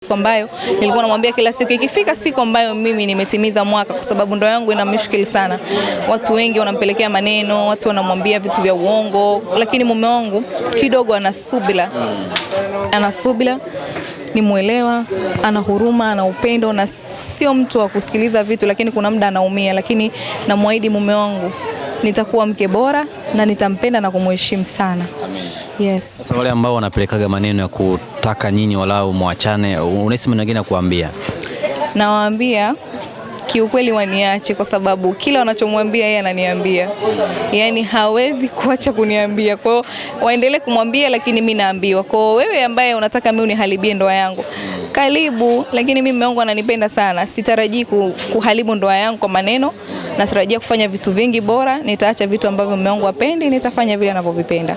siku ambayo nilikuwa namwambia kila siku ikifika siku ambayo mimi nimetimiza mwaka, kwa sababu ndoa yangu ina mishkili sana. Watu wengi wanampelekea maneno, watu wanamwambia vitu vya uongo, lakini mume wangu kidogo ana subira, ni muelewa, ana huruma, ana upendo na sio mtu wa kusikiliza vitu, lakini kuna muda anaumia, lakini namwahidi mume wangu nitakuwa mke bora na nitampenda na kumheshimu sana. Yes. Sasa wale ambao wanapelekaga maneno ya kutaka nyinyi walau muachane, unahisi maneno gani kuambia? Nawaambia kiukweli waniache, kwa sababu kila wanachomwambia yeye ananiambia. Yaani hawezi kuacha kuniambia. Kwa hiyo waendelee kumwambia, lakini mimi naambiwa. Kwa hiyo wewe ambaye unataka mimi uniharibie ndoa yangu, karibu, lakini mimi mume wangu ananipenda sana. Sitarajii kuharibu ndoa yangu kwa maneno. Natarajia kufanya vitu vingi bora. Nitaacha vitu ambavyo mume wangu hapendi, nitafanya vile anavyovipenda.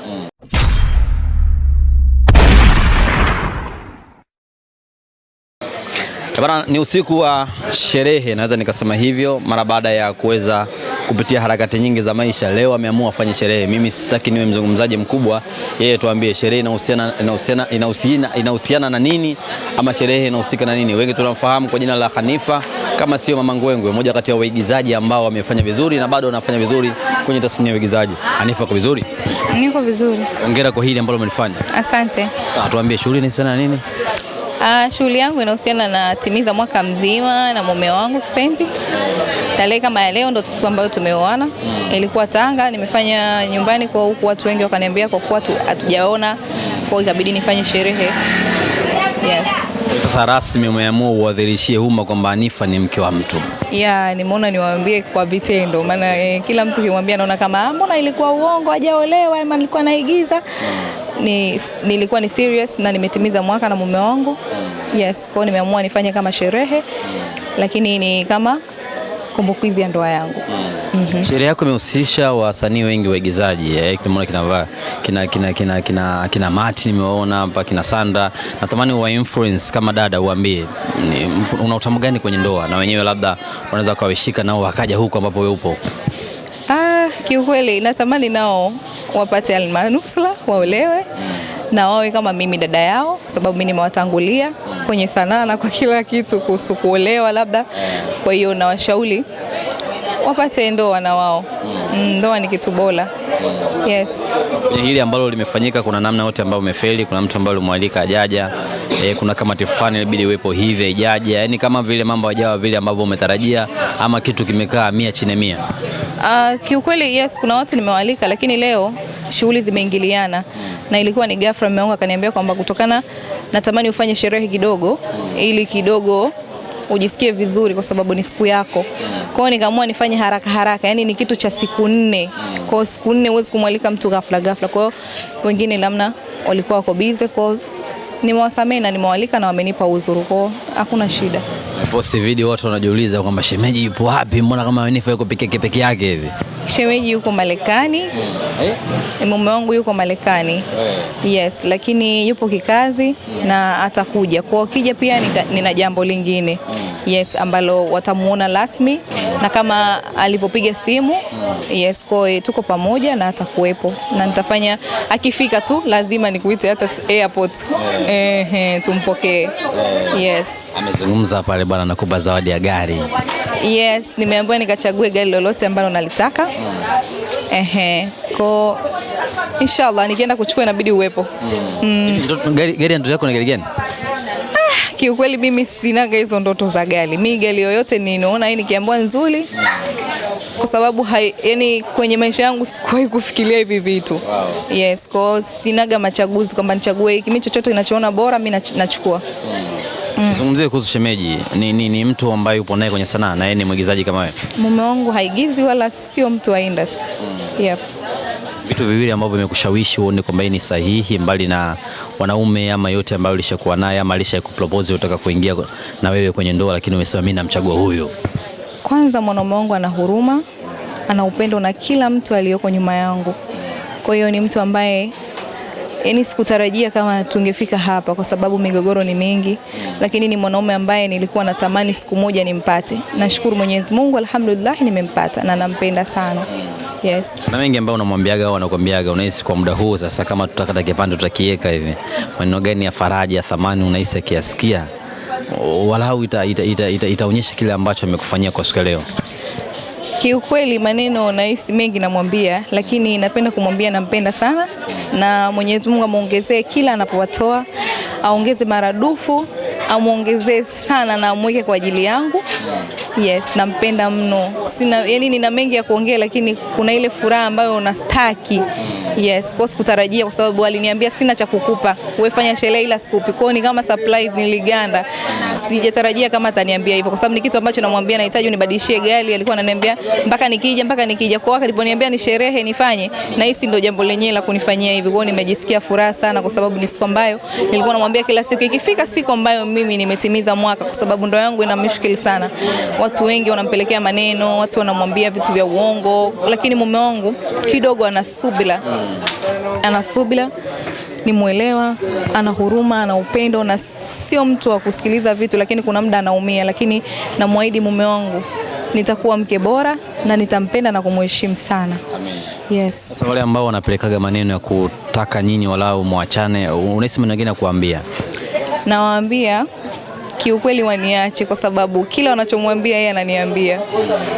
Bwana, ni usiku wa sherehe, naweza nikasema hivyo, mara baada ya kuweza kupitia harakati nyingi za maisha. Leo ameamua afanye sherehe. Mimi sitaki niwe mzungumzaji mkubwa, yeye tuambie sherehe inahusiana na nini, ama sherehe inahusika na nini. Wengi tunamfahamu kwa jina la Hanifa, kama sio Mama Ngwengwe, mmoja kati ya waigizaji ambao wamefanya vizuri na bado wanafanya vizuri kwenye tasnia ya uigizaji. Hanifa, kwa vizuri? Niko vizuri. Hongera kwa hili ambalo umelifanya. Asante. Sasa tuambie shughuli inahusiana na nini? Shughuli yangu inahusiana na timiza mwaka mzima na mume wangu kipenzi. Tarehe kama ya leo ndio siku ambayo tumeoana. Ilikuwa Tanga, nimefanya nyumbani kwa huku, watu wengi wakaniambia kwa kuwa hatujaona, kwa ikabidi nifanye sherehe. Yes. Sasa rasmi umeamua uadhirishie umma kwamba Hanifa ni mke wa mtu. Nimeona niwaambie kwa vitendo, maana kila mtu kimwambia naona kama mbona ilikuwa uongo, hajaolewa ama nilikuwa naigiza. Nilikuwa ni serious na nimetimiza mwaka na mume wangu. Yes, kwa nimeamua nifanye kama sherehe, lakini ni kama kumbukizi ya ndoa yangu. Sherehe yako imehusisha wasanii wengi waigizaji, nimeona kina Mati, nimeona hapa kina Sandra. Natamani wa influence kama dada, uambie una utamu gani kwenye ndoa, na wenyewe labda wanaweza kawashika nao wakaja huko ambapo wewe upo. Kiukweli natamani nao wapate almanusla, waolewe na wawe kama mimi dada yao, sababu mimi nimewatangulia kwenye sanaa na kwa kila kitu kuhusu kuolewa labda. Kwa hiyo na washauri wapate ndoa na wao. Ndoa ni kitu bora. Yes. Kwenye hili ambalo limefanyika, kuna namna yote ambayo umefeli, kuna mtu ambaye ulimwalika ajaja, kuna kama tifani inabidi uwepo hivi ijaje, yani kama vile mambo hajawa vile ambavyo umetarajia, ama kitu kimekaa 100 chini 100? Kiukweli yes, kuna watu nimewalika, lakini leo shughuli zimeingiliana na ilikuwa ni ghafla. Mume wangu akaniambia kwamba kutokana natamani ufanye sherehe kidogo ili kidogo ujisikie vizuri kwa sababu ni siku yako. Kwa hiyo nikaamua nifanye haraka, yani ni kitu cha siku 4. Kwa hiyo siku 4 huwezi kumwalika mtu ghafla. Kwa hiyo wengine namna walikuwa wako busy, kwa hiyo nimewasamehe na nimewalika na wamenipa uzuru, kwa hiyo hakuna shida. Post video watu wanajiuliza kwamba shemeji yupo wapi, mbona kama Hanifa yuko peke yake hivi? Shemeji yuko Marekani. Mume wangu yuko Marekani. Yes, lakini yupo kikazi na atakuja. Kwa kija pia nina jambo lingine. Yes, ambalo watamuona rasmi na kama alipopiga simu. Yes, kwa tuko pamoja na atakuwepo. Na nitafanya akifika tu lazima nikuite hata airport. Tumpokee. Yes. Amezungumza pale bwana, nakupa zawadi ya gari. Yes, nimeambiwa nikachague gari lolote ambalo nalitaka. Kwa inshallah nikienda kuchukua inabidi uwepo. Gari ndoto yako ni gari gani? Kiukweli mimi sinaga hizo ndoto za gari. Mimi gari yoyote ninaona hii nikiambiwa nzuri. Kwa sababu yani kwenye maisha yangu sikuwahi kufikiria hivi vitu. Yes, kwa sinaga machaguzi kwamba nichague hiki. Mimi chochote ninachoona bora mimi nachukua. Zungumzie kuhusu shemeji. Ni mtu ambaye upo naye kwenye sanaa na yeye ni mwigizaji kama wewe? Mume wangu haigizi wala sio mtu wa industry. Yep. Vitu viwili ambavyo vimekushawishi uone kwamba ni sahihi, mbali na wanaume ama yote ambayo ulishakuwa naye ama alishakupropose utaka kuingia na wewe kwenye ndoa, lakini umesema mimi namchagua huyo? Kwanza mwanaume wangu ana huruma, ana upendo na kila mtu aliyoko nyuma yangu. Kwa hiyo ni mtu ambaye yani sikutarajia kama tungefika hapa kwa sababu migogoro ni mingi, lakini ni mwanaume ambaye nilikuwa natamani siku moja nimpate. Nashukuru Mwenyezi Mungu, alhamdulillah nimempata na nampenda sana. Yes. Na wengi ambao unamwambiaga au anakuambiaga, unahisi kwa muda huu sasa kama tutakata kipande tutakiweka hivi, maneno gani ya faraja ya thamani unahisi akiasikia walau itaonyesha kile ambacho amekufanyia kwa siku ya leo? Kiukweli maneno nahisi mengi namwambia, lakini napenda kumwambia nampenda sana, na Mwenyezi Mungu amuongezee kila anapowatoa, aongeze maradufu, amuongezee sana na amweke kwa ajili yangu. Yes, nampenda mno. Yani nina mengi ya kuongea, lakini kuna ile furaha ambayo unastaki. Yes, kwa sikutarajia, kwa sababu aliniambia sina cha kukupa, wewe fanya sherehe ila sikupi. Kwa ni kama surprise, niliganda. Sijatarajia kama ataniambia hivyo, kwa sababu ni kitu ambacho namwambia nahitaji unibadilishie gari, alikuwa ananiambia mpaka nikija. Kwa wakati aliponiambia ni sherehe nifanye, na hisi ndio jambo lenyewe la kunifanyia hivi. Kwa nimejisikia furaha sana, kwa sababu ni siku ambayo nilikuwa namwambia kila siku ikifika siku ambayo mimi nimetimiza mwaka, kwa sababu ndoa yangu ina mishikili sana. Watu wengi wanampelekea maneno, watu wanamwambia vitu vya uongo, lakini mume wangu kidogo ana subira, ni muelewa, ana huruma, ana upendo, na sio mtu wa kusikiliza vitu, lakini kuna muda anaumia. Lakini namwahidi mume wangu nitakuwa mke bora na nitampenda na kumheshimu sana. Yes. Sasa wale ambao wanapelekaga maneno ya kutaka nyinyi walau muachane, unahisi maneno gani ya kuambia? Nawaambia kiukweli waniache, kwa sababu kila wanachomwambia yeye ananiambia.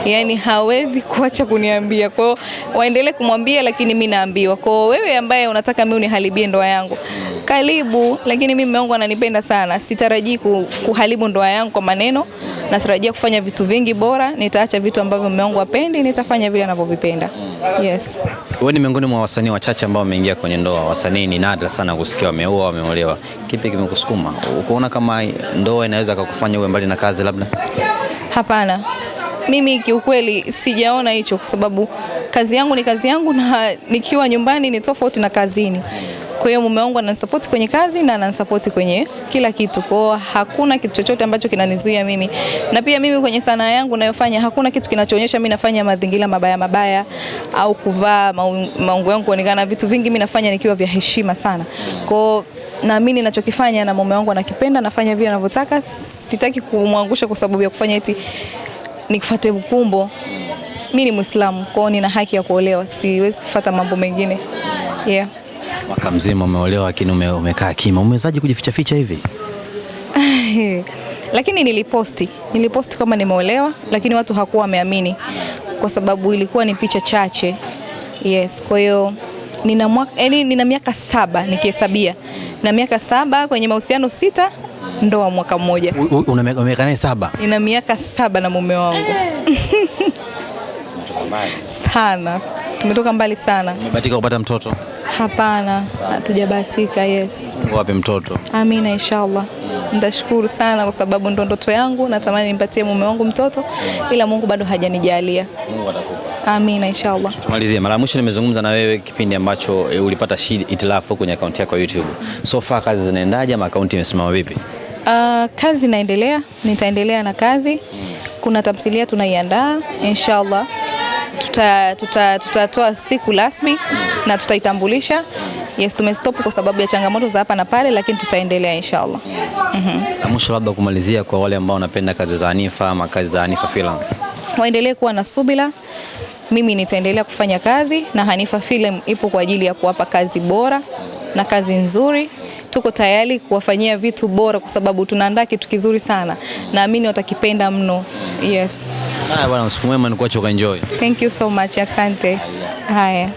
Yani hawezi kuacha kuniambia. Kwa hiyo waendelee kumwambia, lakini mimi naambiwa. Kwa hiyo wewe ambaye unataka mimi uniharibie ndoa yangu, karibu, lakini mimi mume wangu ananipenda sana. Sitarajii kuharibu ndoa yangu kwa maneno. Natarajia kufanya vitu vingi bora. Nitaacha vitu ambavyo mume wangu hapendi, nitafanya vile anavyovipenda. Yes. Wewe ni miongoni mwa wasanii wachache ambao wameingia kwenye ndoa. Wasanii ni nadra sana kusikia wameoa, wameolewa. Kipi kimekusukuma? Ukoona kama ndoa inaweza kukufanya uwe mbali na kazi labda? Hapana. Mimi kiukweli sijaona hicho, kwa sababu kazi yangu ni kazi yangu, na nikiwa nyumbani ni tofauti na kazini. Kwa hiyo mume wangu ananisupport kwenye kazi na ananisupport kwenye kila kitu. Kwa hiyo hakuna kitu chochote ambacho kinanizuia mimi. Na pia mimi kwenye sanaa yangu ninayofanya, hakuna kitu kinachoonyesha mimi nafanya mazingira mabaya au kuvaa maungo yangu kuonekana. Vitu vingi mimi nafanya nikiwa vya heshima sana. Kwa hiyo naamini ninachokifanya na mume wangu anakipenda, nafanya vile anavyotaka. Sitaki kumwangusha kwa sababu ya kufanya eti nikufuate mkumbo. Mimi ni Muislamu, kwa hiyo nina haki ya kuolewa. Siwezi kufuata mambo mengine. Yeah. Mwaka mzima umeolewa, lakini umekaa kimya. Umewezaje kujificha hivi? Lakini niliposti kama nimeolewa, lakini watu hakuwa wameamini, kwa sababu ilikuwa ni picha chache. Yes, kwa hiyo nina miaka 7 nikihesabia. Na miaka 7 kwenye mahusiano 6, ndoa mwaka mmoja. Una miaka 7? Nina miaka 7 na mume wangu. Sana. Tumetoka mbali sana. Umebahatika kupata mtoto? Hapana, hatujabahatika. Yes. Mungu awape mtoto. Amina, inshallah. Nitashukuru sana, kwa sababu ndo ndoto yangu. Natamani nimpatie mume wangu mtoto, ila Mungu bado hajanijalia. Mungu atakupa. Amina, inshallah. Tumalizie. Mara mwisho nimezungumza na wewe kipindi ambacho ulipata itilafu kwenye akaunti yako ya YouTube. So far kazi zinaendaje ama akaunti imesimama vipi? Kazi inaendelea, nitaendelea na kazi. Kuna tamthilia tunaiandaa, inshallah. Tutatoa siku rasmi na tutaitambulisha. Yes, tumestop kwa sababu ya changamoto za hapa na pale, lakini tutaendelea inshallah. Na mwisho labda kumalizia, kwa wale ambao wanapenda kazi za Hanifa ama kazi za Hanifa Film, waendelee kuwa na subira. Mimi nitaendelea kufanya kazi, na Hanifa Film ipo kwa ajili ya kuwapa kazi bora na kazi nzuri. Tuko tayari kuwafanyia vitu bora, kwa sababu tunaandaa kitu kizuri sana. Naamini watakipenda mno. Yes. Haya bwana, usiku mwema, nikuache ukaenjoy. Thank you so much. Asante. Haya.